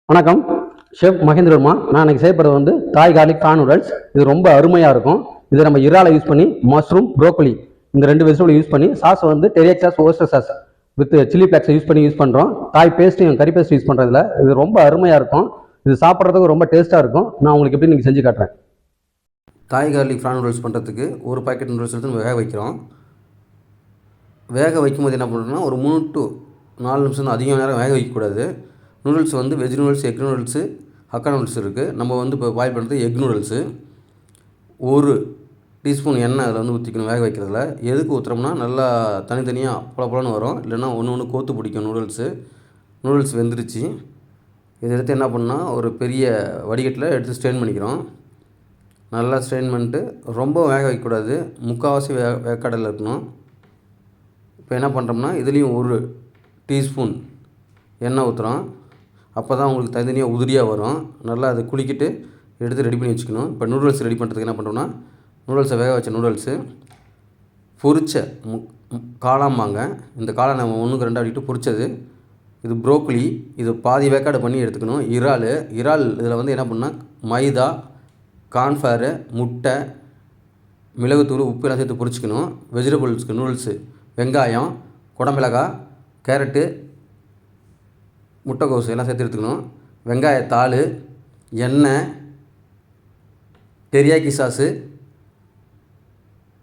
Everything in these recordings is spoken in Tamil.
வணக்கம். ஷெஃப் மகேந்திரமா. நான் இன்னைக்கு செய்யப்படுறது வந்து தாய் கார்லிக் ப்ரான் நூடல்ஸ். இது ரொம்ப அருமையாக இருக்கும். இதை நம்ம இறாலை யூஸ் பண்ணி மஷ்ரூம் ப்ரோக்கோலி இந்த 2 வெஜிடபிள் யூஸ் பண்ணி சாஸ் வந்து teriyaki sauce, oyster sauce with chilli ஃப்ளேக்ஸை யூஸ் பண்ணுறோம். தாய் பேஸ்ட்டையும் கறி பேஸ்ட் யூஸ் பண்ணுறதுல இது ரொம்ப அருமையாக இருக்கும். இது சாப்பிட்றதுக்கு ரொம்ப டேஸ்ட்டாக இருக்கும். நான் உங்களுக்கு எப்படி நீங்கள் செஞ்சு காட்டுறேன். தாய் கார்லிக் ப்ரான் நூடல்ஸ் பண்ணுறதுக்கு ஒரு பாக்கெட் நூடல்ஸ் எடுத்து நம்ம வேக வைக்கிறோம். வேக வைக்கும்போது என்ன பண்ணுறோம்னா ஒரு 3 to 4 நிமிஷம் தான், அதிக நேரம் வேக வைக்கக்கூடாது. நூடுல்ஸ் வந்து veg noodles, egg noodles, hakka noodles இருக்குது. நம்ம வந்து இப்போ பாயில் பண்ணுறது எக் நூடுல்ஸு. 1 டீஸ்பூன் எண்ணெய் அதில் வந்து ஊற்றிக்கணும் வேக வைக்கிறதுல. எதுக்கு ஊற்றுறோம்னா நல்லா தனித்தனியாக பொலன்னு வரும், இல்லைன்னா ஒன்று கோத்து பிடிக்கும் நூடுல்ஸு. நூடுல்ஸ் வெந்துருச்சு. இதை எடுத்து என்ன பண்ணால் ஒரு பெரிய வடிகட்டில் எடுத்து ஸ்ட்ரெயின் பண்ணிக்கிறோம். நல்லா ஸ்ட்ரெயின் பண்ணிட்டு ரொம்ப வேக வைக்கக்கூடாது, முக்கால்வாசி வேக்காடில் இருக்கணும். இப்போ என்ன பண்ணுறோம்னா இதுலேயும் 1 டீஸ்பூன் எண்ணெய் ஊற்றுறோம். அப்போ தான் உங்களுக்கு தனித்தனியாக உதிரியாக வரும். நல்லா அதை குளிக்கிட்டு எடுத்து ரெடி பண்ணி வச்சுக்கணும். இப்போ நூடுல்ஸ் ரெடி பண்ணுறதுக்கு என்ன பண்ணுறோம்னா நூடுல்ஸை வேக வச்ச நூடுல்ஸு பொரிச்ச காளாம்பாங்க. இந்த காளை நம்ம 1க்கு 2 அப்படிட்டு பொரிச்சது. இது ப்ரோக்கோலி, இது பாதி வேக்காடு பண்ணி எடுத்துக்கணும். இறால் இதில் வந்து என்ன பண்ணால் மைதா, கார்ன்ஃப்ளவரு, முட்டை, மிளகுத்தூள், உப்பு எல்லாம் சேர்த்து பொரிச்சிக்கணும். வெஜிடபிள்ஸ்க்கு நூடுல்ஸு வெங்காயம், குடமிளகாய், கேரட்டு, முட்டைக்கோசு எல்லாம் சேர்த்து எடுத்துக்கணும். வெங்காயத்தாள், எண்ணெய், teriyaki sauce,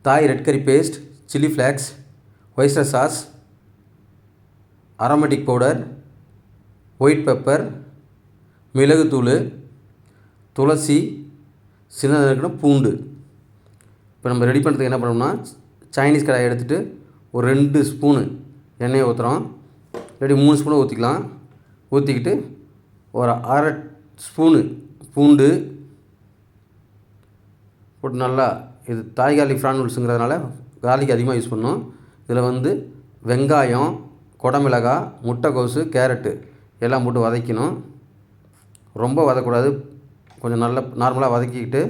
Thai red curry paste, chilli flakes, oyster sauce, aromatic powder, white pepper, மிளகுத்தூள், துளசி, சின்னதாக இருக்கணும் பூண்டு. இப்போ நம்ம ரெடி பண்ணுறதுக்கு என்ன பண்ணோம்னா சைனீஸ் கடாயை எடுத்துகிட்டு ஒரு 2 ஸ்பூனு எண்ணெயை ஊற்றுறோம். இல்லாட்டி 3 ஸ்பூனை ஊற்றிக்கலாம். ஊற்றிக்கிட்டு ஒரு 1/2 ஸ்பூனு பூண்டு போட்டு நல்லா, இது தாய் கார்லிக் ப்ரான் நூடுல்ஸுங்கிறதுனால கார்லிக் அதிகமாக யூஸ் பண்ணணும். இதில் வந்து வெங்காயம், குடமிளகாய், முட்டைக்கோசு, கேரட்டு எல்லாம் போட்டு வதக்கணும். ரொம்ப வதக்கக்கூடாது, கொஞ்சம் நல்லா நார்மலாக வதக்கிக்கிட்டு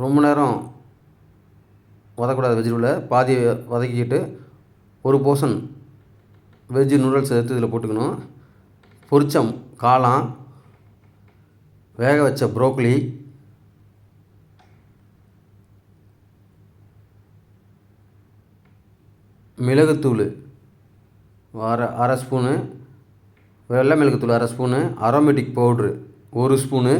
ரொம்ப நேரம் வதக்கூடாது. வெஜிடபிளில் பாதி வதக்கிக்கிட்டு ஒரு போர்ஷன் வெஜ் நூடுல்ஸ் எடுத்து இதில் போட்டுக்கணும். பொரிச்ச காளான், வேக வச்ச ப்ரோக்கோலி, மிளகுத்தூள் 1/2 ஸ்பூனு, வெள்ளை மிளகுத்தூள் 1/2 ஸ்பூனு, அரோமேட்டிக் பவுட்ரு 1 ஸ்பூனு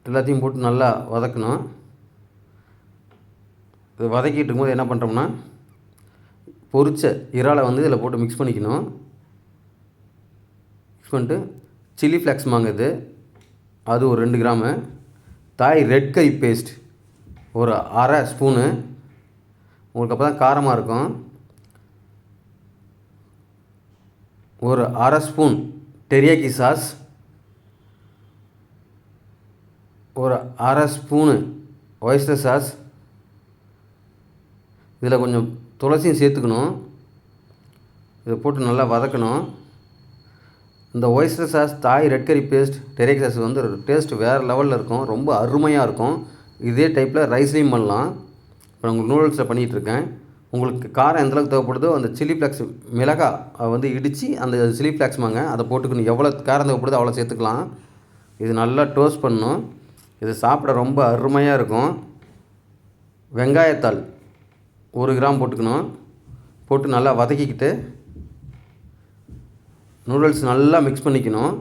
எல்லாத்தையும் போட்டு நல்லா வதக்கணும். இது வதக்கிட்டு இருக்கும்போது என்ன பண்ணுறோம்னா பொரிச்ச இறாலை வந்து இதில் போட்டு மிக்ஸ் பண்ணிக்கணும். மிக்ஸ் பண்ணிட்டு சில்லி ஃப்ளேக்ஸ் வாங்குது, அது ஒரு 2 கிராமு, தாய் ரெட் கரி பேஸ்ட் ஒரு 1/2 ஸ்பூனு, உங்களுக்கு அப்போ தான் காரமாக இருக்கும். ஒரு 1/2 ஸ்பூன் டெரியாக்கி சாஸ், ஒரு 1/2 ஸ்பூனு ஒய்ஸ்டர் சாஸ். இதில் கொஞ்சம் துளசியும் சேர்த்துக்கணும். இதை போட்டு நல்லா வதக்கணும். இந்த ஒய்ஸ்டர் சாஸ், தாய் red curry paste, teriyaki sauce வந்து டேஸ்ட் வேறு லெவலில் இருக்கும், ரொம்ப அருமையாக இருக்கும். இதே டைப்பில் ரைஸ்லேயும் பண்ணலாம். இப்போ நான் உங்களுக்கு நூடுல்ஸில் பண்ணிகிட்ருக்கேன். உங்களுக்கு காரம் எந்தளவுக்கு தேவைப்படுதோ அந்த சில்லி ஃப்ளேக்ஸ் மிளகாய் வந்து இடித்து அந்த சில்லி ஃப்ளேக்ஸ் வாங்க அதை போட்டுக்கணும். எவ்வளோ காரம் தேவைப்படுதோ அவ்வளோ சேர்த்துக்கலாம். இது நல்லா டோஸ்ட் பண்ணணும். இது சாப்பிட ரொம்ப அருமையாக இருக்கும். வெங்காயத்தாள் 1 கிராம் போட்டுக்கணும். போட்டு நல்லா வதக்கிக்கிட்டு நூடுல்ஸ் நல்லா மிக்ஸ் பண்ணிக்கணும்.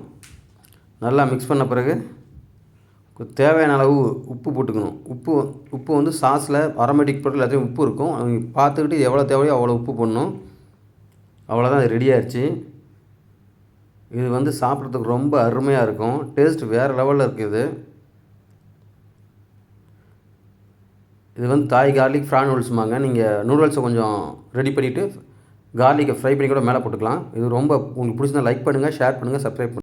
நல்லா மிக்ஸ் பண்ண பிறகு தேவையான அளவு உப்பு போட்டுக்கணும். உப்பு வந்து சாஸில் அரோமேட்டிக் பவுடர் எல்லாத்தையும் உப்பு இருக்கும். அவங்க பார்த்துக்கிட்டு எவ்வளோ தேவையோ அவ்வளோ உப்பு போடணும். அவ்வளோதான், இது ரெடி ஆயிடுச்சு. இது வந்து சாப்பிட்றதுக்கு ரொம்ப அருமையாக இருக்கும். டேஸ்ட் வேறு லெவலில் இருக்குது. இது வந்து தாய் கார்லிக் ப்ரான் நூடுல்ஸுமாங்க. நீங்கள் நூடுல்ஸை கொஞ்சம் ரெடி பண்ணிவிட்டு கார்லிக்கை ஃப்ரை பண்ணி கூட மேலே போட்டுக்கலாம். இது ரொம்ப உங்களுக்கு பிடிச்சிருந்தா லைக் பண்ணுங்கள், ஷேர் பண்ணுங்கள், சப்ஸ்கிரைப் பண்ணுங்கள்.